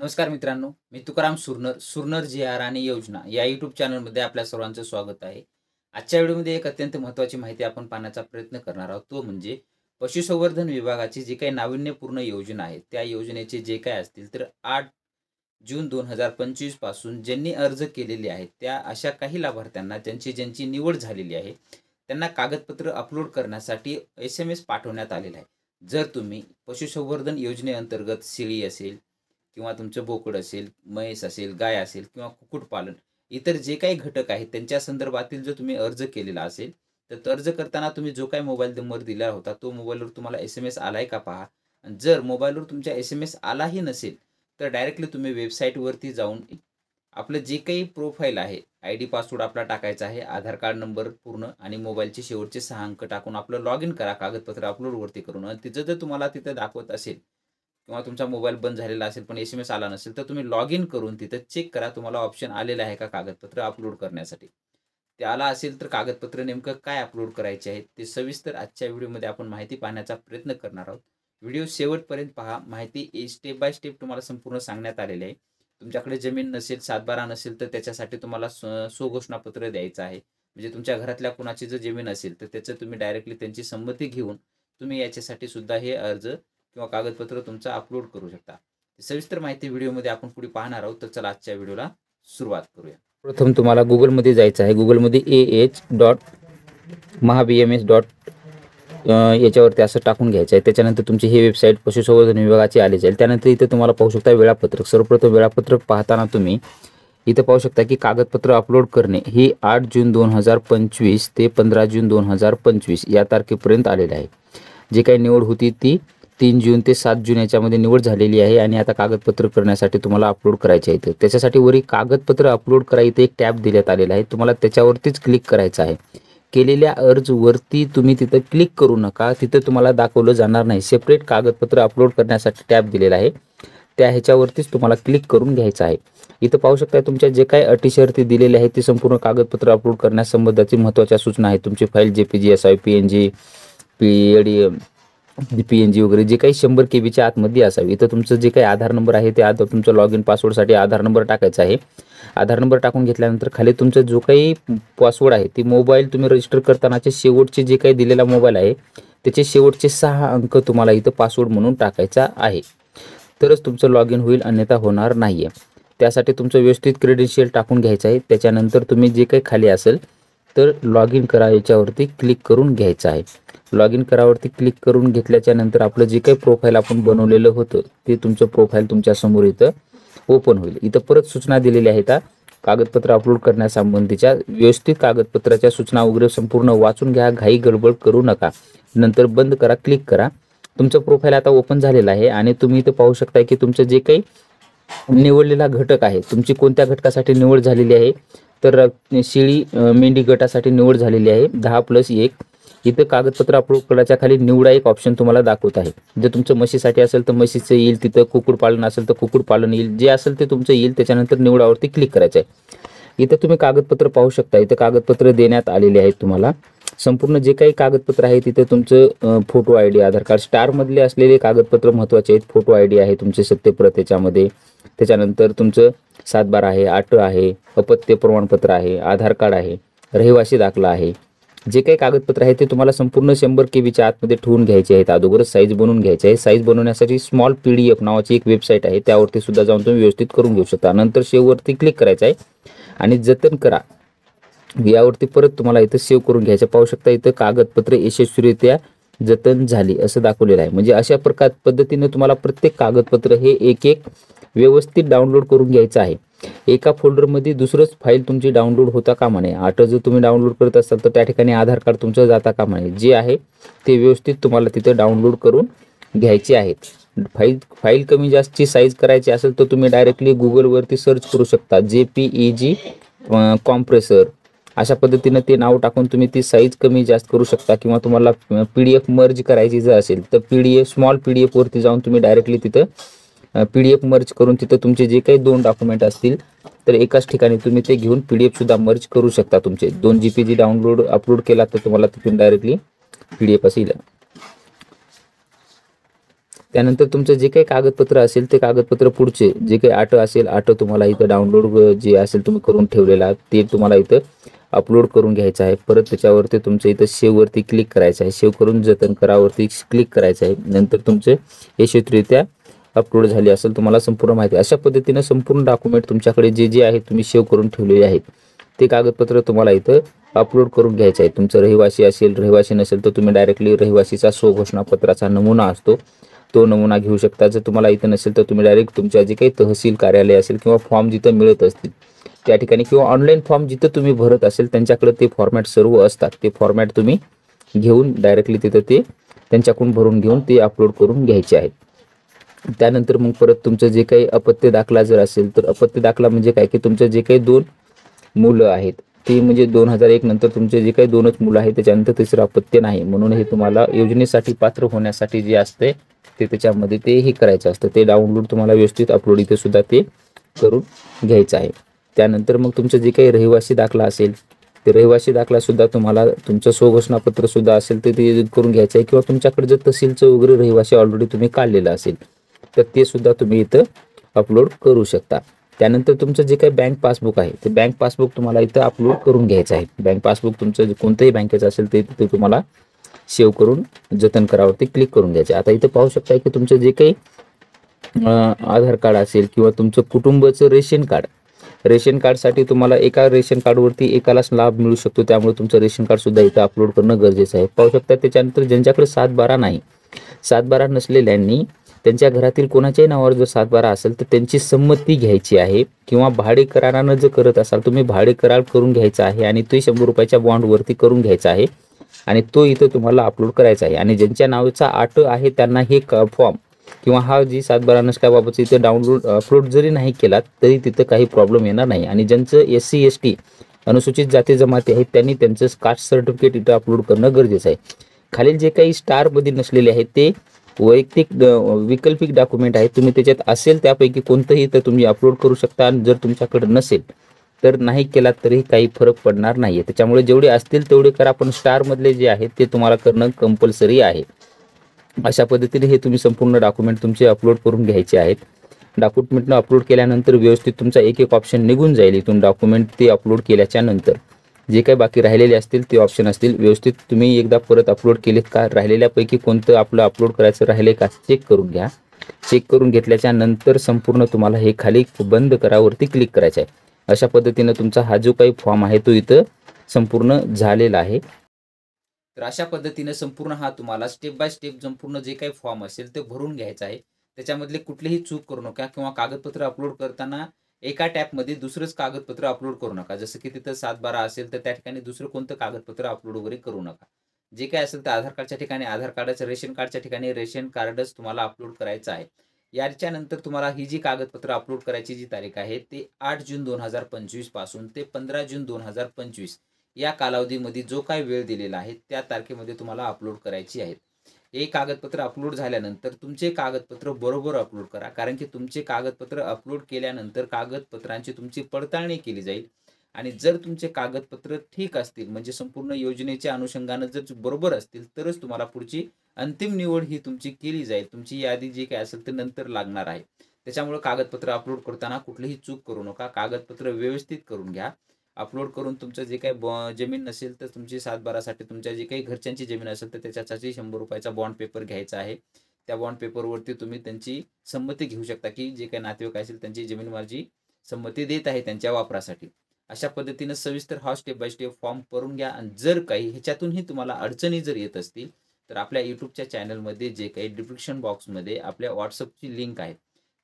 नमस्कार मित्रांनो, मी तुकाराम सुरनर जी आर आणि योजना या यूट्यूब चॅनलमध्ये आपल्या सर्वांचं स्वागत आहे. आजच्या व्हिडिओमध्ये एक अत्यंत महत्त्वाची माहिती आपण पाहण्याचा प्रयत्न करणार आहोत. तो म्हणजे पशुसंवर्धन विभागाची जी काही नाविन्यपूर्ण योजना आहे, त्या योजनेचे जे काही असतील तर 8 जून 2025 पासून ज्यांनी अर्ज केलेले आहेत, त्या अशा काही लाभार्थ्यांना ज्यांची निवड झालेली आहे, त्यांना कागदपत्र अपलोड करण्यासाठी SMS पाठवण्यात आलेला आहे. जर तुम्ही पशुसंवर्धन योजनेअंतर्गत शेळी असेल किंवा तुमचं बोकड असेल, म्हैस असेल, गाय असेल किंवा कुक्कुटपालन इतर जे काही घटक आहेत त्यांच्या संदर्भातील जर तुम्ही अर्ज केलेला असेल, तर तो अर्ज करताना तुम्ही जो काही मोबाईल नंबर दिला होता, तो मोबाईलवर तुम्हाला SMS आलाय का पहा. आणि जर मोबाईलवर तुमच्या SMS आलाही नसेल, तर डायरेक्टली तुम्ही वेबसाईटवरती जाऊन आपलं जे काही प्रोफाईल आहे, ID पासवर्ड आपला टाकायचा आहे, आधार कार्ड नंबर पूर्ण आणि मोबाईलचे शेवटचे 6 अंक टाकून आपलं लॉग इन करा कागदपत्र अपलोडवरती करून. आणि तिथं जर तुम्हाला तिथं दाखवत असेल किंवा तुमचा मोबाईल बंद झालेला असेल पण SMS आला नसेल, तर तुम्ही लॉग इन करून तिथं चेक करा तुम्हाला ऑप्शन आलेला आहे का कागदपत्र अपलोड करण्यासाठी. ते आला असेल तर कागदपत्र नेमकं काय अपलोड करायचे आहेत ते सविस्तर आजच्या व्हिडिओमध्ये आपण माहिती पाहण्याचा प्रयत्न करणार आहोत. व्हिडिओ शेवटपर्यंत पहा. माहिती स्टेप बाय स्टेप तुम्हाला संपूर्ण सांगण्यात आलेली आहे. तुमच्याकडे जमीन नसेल, सातबारा नसेल, तर त्याच्यासाठी तुम्हाला स्वघोषणापत्र द्यायचं आहे. म्हणजे तुमच्या घरातल्या कुणाची जर जमीन असेल, तर त्याचं तुम्ही डायरेक्टली त्यांची संमती घेऊन तुम्ही याच्यासाठी सुद्धा हे अर्ज किंवा कागदपत्र तुमचं अपलोड करू शकता. सविस्तर माहिती व्हिडिओमध्ये आपण पुढे पाहणार आहोत. तर चला आजच्या व्हिडिओला सुरुवात करूया. प्रथम तुम्हाला गुगलमध्ये जायचं आहे. गुगलमध्ये ah.mahabms. याच्यावरती असं टाकून घ्यायचं आहे. त्याच्यानंतर तुमची ही वेबसाईट पशुसंवर्धन विभागाची आली जाईल. त्यानंतर इथे तुम्हाला पाहू शकता वेळापत्रक. सर्वप्रथम वेळापत्रक पाहताना तुम्ही इथं पाहू शकता की कागदपत्र अपलोड करणे ही 8 जून 2025 ते 15 जून 2025 या तारखेपर्यंत आलेलं आहे. जी काही निवड होती ती 3 जून ते 7 जून याच्यामध्ये निवड झालेली आहे. आणि आता कागदपत्र करण्यासाठी तुम्हाला अपलोड करायचे आहे. त्याच्यासाठी वरील कागदपत्र अपलोड करा इथे एक टॅब देण्यात आलेला आहे. तुम्हाला त्याच्यावरतीच क्लिक करायचं आहे. केलेल्या अर्जवरती तुम्ही तिथं क्लिक करू नका. तिथं तुम्हाला दाखवलं जाणार नाही. सेपरेट कागदपत्र अपलोड करण्यासाठी टॅब दिलेला आहे. त्या ह्याच्यावरतीच तुम्हाला क्लिक करून घ्यायचं आहे. इथं पाहू शकता तुमच्या जे काही अटी शर्ती दिलेले आहेत ते संपूर्ण कागदपत्र अपलोड करण्यासंबंधाची महत्त्वाच्या सूचना आहेत. तुमची file JPG, SI, PNG, PNG वगैरे जे काही 100 KB आतमध्ये असावी. इथं तुमचं जे काही आधार नंबर आहे ते आता तुमचं लॉग इन पासवर्डसाठी आधार नंबर टाकायचा आहे. आधार नंबर टाकून घेतल्यानंतर खाली तुमचं जो काही पासवर्ड आहे ती मोबाईल तुम्ही रजिस्टर करतानाचे शेवटचे जे काही दिलेला मोबाईल आहे त्याचे शेवटचे 6 अंक तुम्हाला इथं पासवर्ड म्हणून टाकायचा आहे. तरच तुमचं लॉग इन होईल, अन्यथा होणार नाही आहे. त्यासाठी तुमचं व्यवस्थित क्रेडेन्शियल टाकून घ्यायचं आहे. त्याच्यानंतर तुम्ही जे काही खाली असेल तर लॉग इन करा याच्यावरती क्लिक करून घ्यायचं आहे. लॉग इन करावरती क्लिक करून घेतल्याच्या नंतर आपलं जे काही प्रोफाईल आपण बनवलेलं होतं ते तुमचं प्रोफाईल तुमच्यासमोर इथं ओपन होईल. इथं परत सूचना दिलेल्या आहेत कागदपत्र अपलोड करण्यासंबंधीच्या. व्यवस्थित कागदपत्राच्या सूचना वगैरे संपूर्ण वाचून घ्या. घाई गडबड करू नका. नंतर बंद करा, क्लिक करा. तुमचं प्रोफाईल आता ओपन झालेलं आहे आणि तुम्ही इथं पाहू शकता की तुमचं जे काही निवडलेला घटक आहे, तुमची कोणत्या घटकासाठी निवड झालेली आहे, तर शेळी मेंढी गटासाठी निवड झालेली आहे 10+1. इथं कागदपत्र अपलोड करायच्या खाली निवडा एक ऑप्शन तुम्हाला दाखवत आहे. जर तुमचं म्हशीसाठी असेल तर म्हशीचं येईल, तिथं कुक्कुटपालन असेल तर कुक्कुटपालन येईल, जे असेल ते तुमचं येईल. त्याच्यानंतर निवडावरती क्लिक करायचं आहे. इथं तुम्ही कागदपत्र पाहू शकता. इथं कागदपत्र देण्यात आलेले आहेत तुम्हाला. संपूर्ण जे काही कागदपत्र आहे तिथे तुमचं फोटो ID, आधार कार्ड, स्टारमधले असलेले कागदपत्र महत्त्वाचे आहेत. फोटो ID आहे तुमचे सत्यप्रत त्याच्यामध्ये. त्याच्यानंतर तुमचं 7/12 आहे, 8 आहे, अपत्य प्रमाणपत्र आहे, आधार कार्ड आहे, रहिवासी दाखला आहे. जे काही कागदपत्र आहे ते तुम्हाला संपूर्ण 100 KB आतमध्ये ठेवून घ्यायचे आहेत. अगोदरच साईज बनवून घ्यायचे आहे. साईज बनवण्यासाठी स्मॉल PDF नावाची एक वेबसाईट आहे, त्यावरती सुद्धा जाऊन तुम्ही व्यवस्थित करून घेऊ शकता. नंतर सेव्हवरती क्लिक करायचं आहे आणि जतन करा यावरती परत तुम्हाला इथं सेव्ह करून घ्यायचं. पाहू शकता इथं कागदपत्र यशस्वीरित्या जतन झाली असं दाखवलेलं आहे. म्हणजे अशा पद्धतीने तुम्हाला प्रत्येक कागदपत्र हे एक एक व्यवस्थित डाउनलोड करून घ्यायचं आहे. एका फोल्डरमध्ये दुसरंच फाईल तुमची डाउनलोड होता कामा नये. जर तुम्ही डाउनलोड करत असाल तर त्या ठिकाणी आधार कार्ड तुमचं जाता कामा नये. जे आहे ते व्यवस्थित तुम्हाला तिथं डाउनलोड करून घ्यायचे आहेत. फाईल कमी जास्तची साईज करायची असेल तर तुम्ही डायरेक्टली गुगलवरती सर्च करू शकता. JPEG कॉम्प्रेसर अशा पद्धतीनं ते नाव टाकून तुम्ही ती साईज कमी जास्त करू शकता. किंवा तुम्हाला PDF मर्ज करायची जर असेल तर स्मॉल PDF वरती जाऊन तुम्ही डायरेक्टली तिथं PDF मर्ज करून तिथं तुमचे जे काही 2 डॉक्युमेंट असतील तर एकाच ठिकाणी तुम्ही ते घेऊन PDF सुद्धा मर्ज करू शकता. तुमचे 2 GPG अपलोड केला तर तुम्हाला तिथून डायरेक्टली PDF असेल. त्यानंतर तुमचं जे काही कागदपत्र असेल ते कागदपत्र पुढचे जे काही आठ असेल आठ तुम्हाला इथं डाउनलोड जे असेल तुम्ही करून ठेवलेला ते तुम्हाला इथं अपलोड करून घ्यायचं आहे। परत त्याच्यावरती तुमचं इथं सेव्हवरती क्लिक करायचं आहे। सेव्ह करून जतन करावरती क्लिक करायचं आहे। नंतर तुमचे यशस्वीरित्या अपलोड झाले असेल तुम्हाला संपूर्ण माहिती। अशा पद्धतीने संपूर्ण डॉक्युमेंट तुमच्याकडे जे जे आहे तुम्ही सेव्ह करून ठेवलेले आहेत ते कागदपत्र तुम्हाला इथं अपलोड करून घ्यायचं आहे। तुमचं रहिवासी असेल, रहिवासी नसेल तर तुम्ही डायरेक्टली रहिवासीचा स्वघोषणापत्राचा नमुना असतो तो नमुना घेऊ शकता। जर तुम्हाला इथं नसेल तर तुम्ही डायरेक्ट तुमच्या जे काही तहसील कार्यालय असेल किंवा फॉर्म जिथं मिळत असतील त्या ठिकाणी किंवा ऑनलाईन फॉर्म जिथं तुम्ही भरत असेल त्यांच्याकडे ते फॉर्मॅट सर्व असतात ते फॉर्मॅट तुम्ही घेऊन डायरेक्टली तिथं ते त्यांच्याकडून भरून घेऊन ते अपलोड करून घ्यायचे आहेत। त्यानंतर मग परत तुमचं जे काही अपत्य दाखला जर असेल तर अपत्य दाखला म्हणजे काय की तुमचं जे काही 2 मुलं आहेत ते म्हणजे 2001 नंतर तुमचे जे काही 2च मुलं आहेत त्याच्यानंतर तिसरं अपत्य नाही म्हणून हे तुम्हाला योजनेसाठी पात्र होण्यासाठी जे असते ते त्याच्यामध्ये ते हे करायचं असतं ते डाउनलोड तुम्हाला व्यवस्थित अपलोड इथे सुद्धा ते करून घ्यायचं आहे। त्यानंतर मग तुमचं जे काही रहिवासी दाखला असेल ते रहिवासी दाखला सुद्धा तुम्हाला तुमचं स्वघोषणापत्र सुद्धा असेल तर ते करून घ्यायचं आहे किंवा तुमच्याकडे जर तहसीलचं वगैरे रहिवासी ऑलरेडी तुम्ही काढलेलं असेल तर ते सुद्धा तुम्ही इथं अपलोड करू शकता। त्यानंतर तुमचं जे काही बँक पासबुक आहे ते बँक पासबुक तुम्हाला इथं अपलोड करून घ्यायचं आहे। बँक पासबुक तुमचं कोणत्याही बँकेचं असेल ते तिथे तुम्हाला सेव्ह करून जतन करावरती क्लिक करून घ्यायचे। आता इथं पाहू शकता की तुमचं जे काही आधार कार्ड असेल किंवा तुमचं कुटुंबाचं रेशन कार्डसाठी तुम्हाला एका रेशन कार्डवरती एकालाच लाभ मिळू शकतो त्यामुळे तुमचं रेशन कार्ड सुद्धा इथं अपलोड करणं गरजेचं आहे। पाहू शकता त्याच्यानंतर ज्यांच्याकडे 7/12 नाही 7/12 नसलेल्यांनी त्यांच्या घरातील कोणाच्याही नावावर जर 7/12 असेल तर त्यांची संमती घ्यायची आहे किंवा भाडे करारानं जर करत असाल तुम्ही भाडे करार करून घ्यायचा आहे आणि तो 100 रुपयाच्या बॉन्डवरती करून घ्यायचा आहे आणि तो इथं तुम्हाला अपलोड करायचा आहे। आणि ज्यांच्या नावाचा आट आहे त्यांना हे फॉर्म किंवा हा जी 7/12 नसल्याबाबतचं इथं डाउनलोड अपलोड जरी नाही केलात तरी तिथं काही प्रॉब्लेम येणार नाही। आणि ज्यांचं SC ST अनुसूचित जाती जमाती आहेत त्यांनी त्यांचं कास्ट सर्टिफिकेट इथं अपलोड करणं गरजेचं आहे। खालील जे काही स्टारमध्ये नसलेले आहेत ते वैयक्तिक वैकल्पिक डॉक्युमेंट आहेत तुम्ही त्याच्यात असेल त्यापैकी कोणतंही तर तुम्ही अपलोड करू शकता आणि जर तुमच्याकडे नसेल तर नाही केलात तरी काही फरक पडणार नाही। त्याच्यामुळे जेवढे असतील तेवढे करा पण स्टारमधले जे आहेत ते तुम्हाला करणं कंपल्सरी आहे। अशा पद्धतीने हे तुम्ही संपूर्ण डॉक्युमेंट तुमचे अपलोड करून घ्यायचे आहेत। डॉक्युमेंटनं अपलोड केल्यानंतर व्यवस्थित तुमचा एक एक ऑप्शन निघून जाईल इथून डॉक्युमेंट ते अपलोड केल्याच्या नंतर जे काही बाकी राहिलेले असतील ते ऑप्शन असतील व्यवस्थित तुम्ही एकदा परत अपलोड केलेत का राहिलेल्यापैकी कोणतं आपलं अपलोड करायचं राहिले का चेक करून घ्या। चेक करून घेतल्याच्या नंतर संपूर्ण तुम्हाला हे खाली बंद करावरती क्लिक करायचं आहे। अशा पद्धतीने तुमचा हा जो काही फॉर्म आहे तो इथं संपूर्ण झालेला आहे। तर अशा पद्धतीने संपूर्ण हा तुम्हाला स्टेप बाय स्टेप संपूर्ण जे काही फॉर्म असेल ते भरून घ्यायचं आहे। त्याच्यामधले कुठलीही चूक करू नका किंवा कागदपत्र अपलोड करताना एका टॅबमध्ये दुसरंच कागदपत्र अपलोड करू नका। जसं की तिथं 7/12 असेल तर त्या ठिकाणी दुसरं कोणतं कागदपत्र अपलोड वगैरे करू नका। जे काही असेल तर आधार कार्डच्या ठिकाणी आधार कार्डाचं, रेशन कार्डच्या ठिकाणी रेशन कार्डच तुम्हाला अपलोड करायचं आहे। याच्यानंतर तुम्हाला ही जी कागदपत्र अपलोड करायची जी तारीख आहे ते 8 जून 2025 पासून ते 15 जून 2025 या कालावधीमध्ये जो काही वेळ दिलेला आहे त्या तारखेमध्ये तुम्हाला अपलोड करायची आहेत। हे कागदपत्र अपलोड झाल्यानंतर तुमचे कागदपत्र बरोबर अपलोड करा कारण की तुमचे कागदपत्र अपलोड केल्यानंतर कागदपत्रांची तुमची पडताळणी केली जाईल आणि जर तुमचे कागदपत्र ठीक असतील म्हणजे संपूर्ण योजनेच्या अनुषंगानं जर बरोबर असतील तरच तुम्हाला पुढची अंतिम निवड ही तुमची केली जाईल। तुमची यादी जी काही असेल ते नंतर लागणार आहे। त्याच्यामुळे कागदपत्र अपलोड करताना कुठलीही चूक करू नका। कागदपत्र व्यवस्थित करून घ्या। अपलोड करून तुमचं जे काही जमीन नसेल तर तुमची 7/12साठी तुमच्या जे काही घरच्यांची जमीन असेल तर त्याच्यासाठी 100 रुपयाचा बॉन्ड पेपर घ्यायचा आहे। त्या बॉन्ड पेपरवरती तुम्ही त्यांची संमती घेऊ शकता की जे काही नातेवाईक असेल त्यांची जमीन माझी संमती देत आहे त्यांच्या वापरासाठी। अशा पद्धतीने सविस्तर हा स्टेप बाय स्टेप फॉर्म करून घ्या आणि जर काही ह्याच्यातूनही तुम्हाला अडचणी जर येत असतील तर आपल्या यूट्यूबच्या चॅनलमध्ये जे काही डिस्क्रिप्शन बॉक्समध्ये आपल्या व्हॉट्सअपची लिंक आहे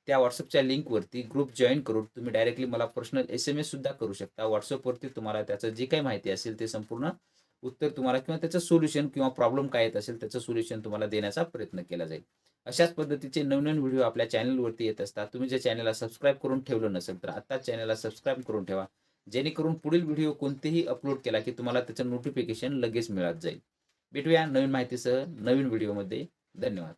त्या व्हॉट्सअपच्या लिंकवरती ग्रुप जॉईन करून तुम्ही डायरेक्टली मला पर्सनल SMS सुद्धा करू शकता। व्हॉट्सअपवरती तुम्हाला त्याचं जे काही माहिती असेल ते संपूर्ण उत्तर तुम्हाला किंवा त्याचं सोल्युशन किंवा प्रॉब्लेम काय येत असेल त्याचं सोल्युशन तुम्हाला देण्याचा प्रयत्न केला जाईल। अशाच पद्धतीचे नवनवीन व्हिडिओ आपल्या चॅनलवरती येत असतात। तुम्ही जर चॅनलला सबस्क्राईब करून ठेवलं नसेल तर आत्ताच चॅनलला सबस्क्राईब करून ठेवा जेणेकरून पुढील व्हिडिओ कोणतेही अपलोड केला की तुम्हाला त्याचं नोटिफिकेशन लगेच मिळत जाईल। भेटूया नवीन माहितीसह नवीन व्हिडिओमध्ये। धन्यवाद।